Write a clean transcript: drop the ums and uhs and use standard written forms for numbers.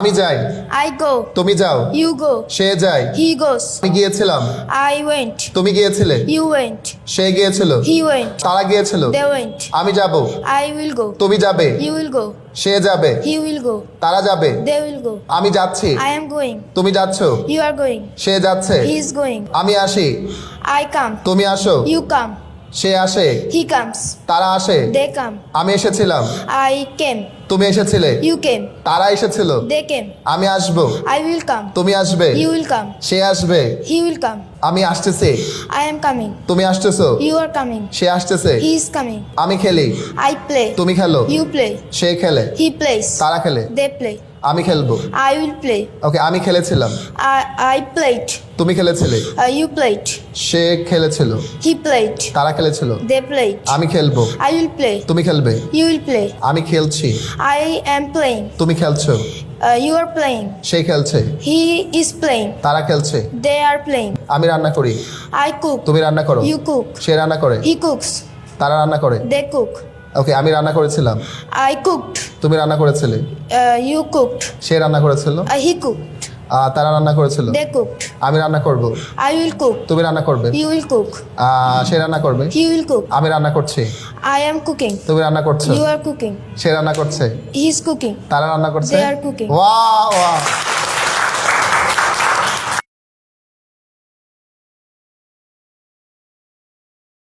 আমি যাই, I go. তুমি যাও, You go. সে যায়, He goes. আমি গিয়েছিলাম, I went. তুমি গিয়েছিলে, You went. সে গিয়েছিল, He went. তারা গিয়েছিল, They went. আমি যাব, I will go. তুমি যাবে, You will go. সে যাবে, He will go. তারা যাবে, They will go. আমি যাচ্ছি, I am going. তুমি যাচ্ছ, You are going. সে যাচ্ছে, He is going. আমি আসি, I come. তুমি আসো, You come. সে আসে, He comes. তারা আসে, They come. আমি এসেছিলাম, I came. তুমি এসেছিলে, You came. তারা এসেছিল, They came. আমি আসবো, I will come. তুমি আসবে, You will come. সে আসবে, He will come. আমি আসতেছি, I am coming. তুমি আসতেছো, You are coming. সে আসতেছে, He is coming. আমি খেলি, I play. তুমি খেলো, You play. সে খেলে, He plays. তারা খেলে, They play. আমি খেলবো, I will play. ওকে আমি খেলেছিলাম, I played. তুমি খেলেছিলে, You played. সে খেলেছিল, He played. তারা খেলেছিল, They played. আমি খেলবো, I will play. তুমি খেলবে, You will play. আমি খেলছি, I am playing. তুমি খেলছো, You are playing. সে খেলছে, He is playing. তারা খেলছে, They are playing. আমি রান্না করি, I cook. তুমি রান্না করো, You cook. সে রান্না করে, He cooks. তারা রান্না করে, They cook. ওকে আমি রান্না করেছিলাম, I cooked. তুমি রান্না করেছিলে, You cooked. সে রান্না করেছিল, He cooked. তারা রান্না করেছিল, They cooked. আমি রান্না করব, I will cook. তুমি রান্না করবে, You will cook. সে রান্না করবে, He will cook. আমি রান্না করছি, I am cooking. তুমি রান্না করছো, You are cooking. সে রান্না করছে, He is cooking. তারা রান্না করছে, They are cooking. Wow wow